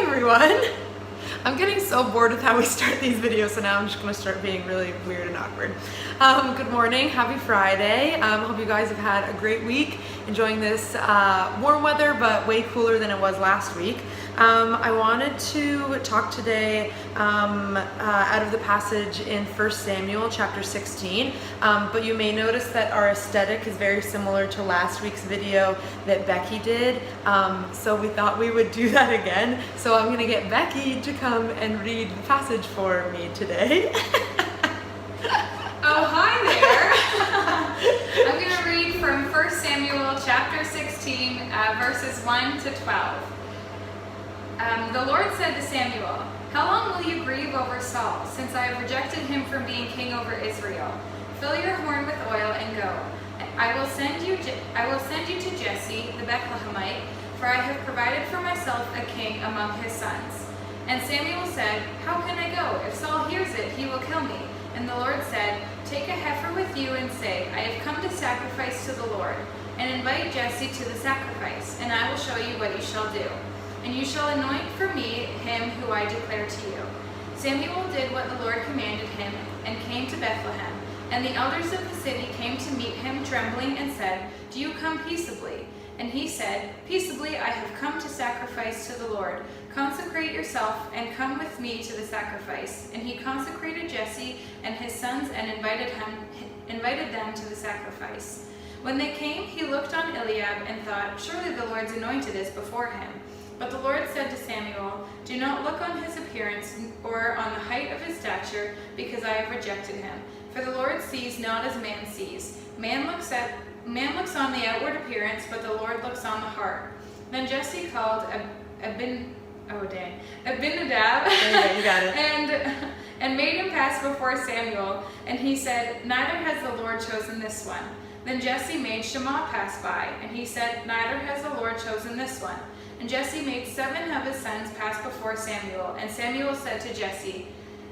everyone. I'm getting so bored with how we start these videos, so now I'm just gonna start being really weird and awkward. Good morning, happy Friday. Hope you guys have had a great week, enjoying this warm weather, but way cooler than it was last week. I wanted to talk today out of the passage in 1 Samuel chapter 16, but you may notice that our aesthetic is very similar to last week's video that Becky did, so we thought we would do that again. So I'm gonna get Becky to come and read the passage for me today. Oh, hi there. I'm going to read from 1 Samuel chapter 16, verses 1 to 12. The Lord said to Samuel, "How long will you grieve over Saul, since I have rejected him from being king over Israel? Fill your horn with oil and go. I will send you to Jesse the Bethlehemite, for I have provided for myself a king among his sons." And Samuel said, "How can I go? If Saul hears it, he will kill me." And the Lord said, "Take a heifer with you and say, I have come to sacrifice to the Lord. And invite Jesse to the sacrifice, and I will show you what you shall do. And you shall anoint for me him who I declare to you." Samuel did what the Lord commanded him and came to Bethlehem. And the elders of the city came to meet him trembling and said, "Do you come peaceably?" And he said, "Peaceably I have come to sacrifice to the Lord. Consecrate yourself and come with me to the sacrifice." And he consecrated Jesse and his sons and invited them to the sacrifice. When they came, he looked on Eliab and thought, "Surely the Lord's anointed is before him." But the Lord said to Samuel, "Do not look on his appearance or on the height of his stature, because I have rejected him. For the Lord sees not as man sees. Man looks on the outward appearance, but the Lord looks on the heart." Then Jesse called Abinadab You got it. and made him pass before Samuel. And he said, "Neither has the Lord chosen this one." Then Jesse made Shammah pass by, and he said, "Neither has the Lord chosen this one." And Jesse made 7 of his sons pass before Samuel. And Samuel said to Jesse,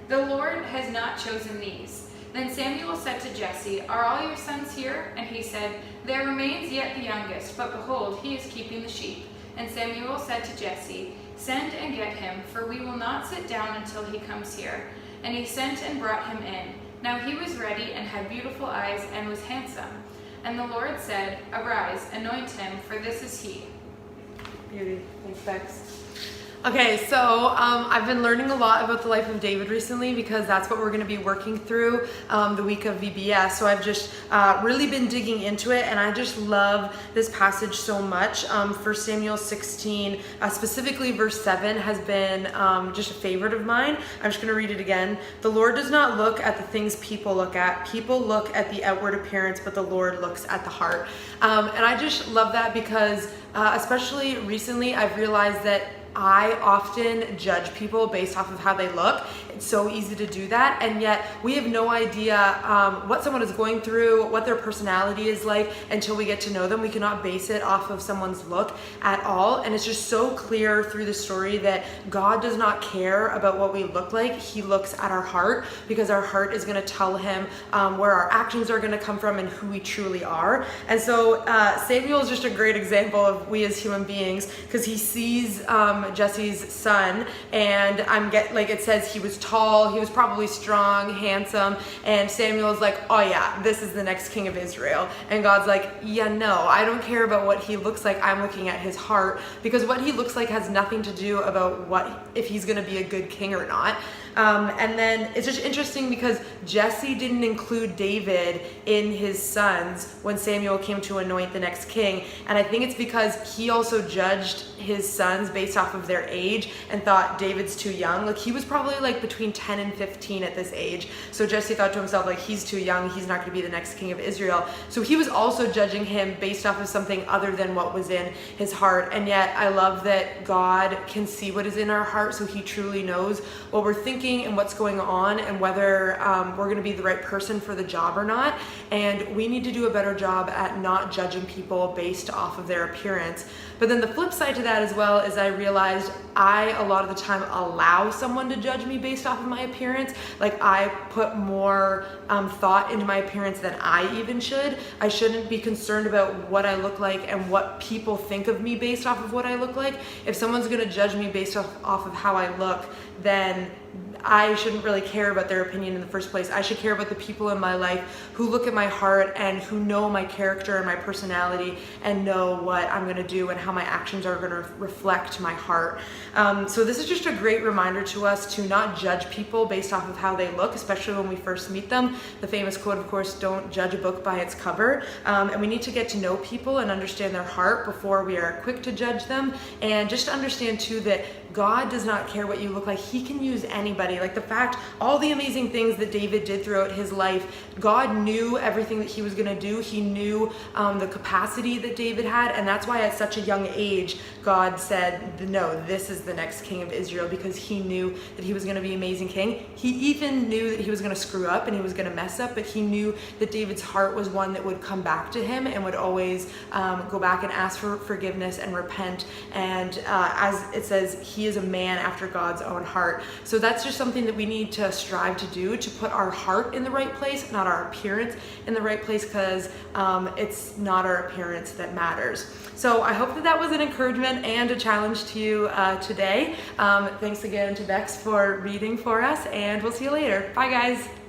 "The Lord has not chosen these." Then Samuel said to Jesse, "Are all your sons here?" And he said, "There remains yet the youngest, but behold, he is keeping the sheep." And Samuel said to Jesse, "Send and get him, for we will not sit down until he comes here." And he sent and brought him in. Now he was ready and had beautiful eyes and was handsome. And the Lord said, "Arise, anoint him, for this is he." Beauty. Thanks, Bex. Okay, so I've been learning a lot about the life of David recently, because that's what we're going to be working through the week of VBS. So I've just really been digging into it, and I just love this passage so much. 1 Samuel 16, specifically verse 7, has been just a favorite of mine. I'm just going to read it again. "The Lord does not look at the things people look at. People look at the outward appearance, but the Lord looks at the heart." And I just love that because especially recently, I've realized that I often judge people based off of how they look. It's so easy to do that, and yet we have no idea what someone is going through, what their personality is like, until we get to know them. We cannot base it off of someone's look at all, and it's just so clear through the story that God does not care about what we look like. He looks at our heart, because our heart is going to tell him where our actions are going to come from and who we truly are. And so Samuel is just a great example of we as human beings, because he sees Jesse's son, and it says he was tall, he was probably strong, handsome, and Samuel's like, "Oh yeah, this is the next king of Israel." And God's like, "Yeah, no, I don't care about what he looks like. I'm looking at his heart, because what he looks like has nothing to do about if he's going to be a good king or not." And then it's just interesting because Jesse didn't include David in his sons when Samuel came to anoint the next king. And I think it's because he also judged his sons based off of their age and thought David's too young. Like, he was probably like between 10 and 15 at this age. So Jesse thought to himself, like, he's too young. He's not going to be the next king of Israel. So he was also judging him based off of something other than what was in his heart. And yet I love that God can see what is in our heart. So he truly knows what we're thinking and what's going on, and whether we're going to be the right person for the job or not. And we need to do a better job at not judging people based off of their appearance. But then the flip side to that as well is I realized I, a lot of the time, allow someone to judge me based based off of my appearance. Like, I put more thought into my appearance than I even should. I shouldn't be concerned about what I look like and what people think of me based off of what I look like. If someone's gonna judge me based off of how I look, then I shouldn't really care about their opinion in the first place. I should care about the people in my life who look at my heart and who know my character and my personality and know what I'm gonna do and how my actions are gonna reflect my heart. So this is just a great reminder to us to not judge people based off of how they look, especially when we first meet them. The famous quote, of course, don't judge a book by its cover. And we need to get to know people and understand their heart before we are quick to judge them. And just to understand too that God does not care what you look like. He can use anybody. Like the fact, all the amazing things that David did throughout his life, God knew everything that he was gonna do. He knew the capacity that David had, and that's why at such a young age, God said, no, this is the next king of Israel, because he knew that he was gonna be an amazing king. He even knew that he was gonna screw up and he was gonna mess up, but he knew that David's heart was one that would come back to him and would always go back and ask for forgiveness and repent. And as it says, he is a man after God's own heart. So that's just something that we need to strive to do, to put our heart in the right place, not our appearance in the right place, because it's not our appearance that matters. So I hope that that was an encouragement and a challenge to you today. Thanks again to Bex for reading for us, and we'll see you later. Bye, guys.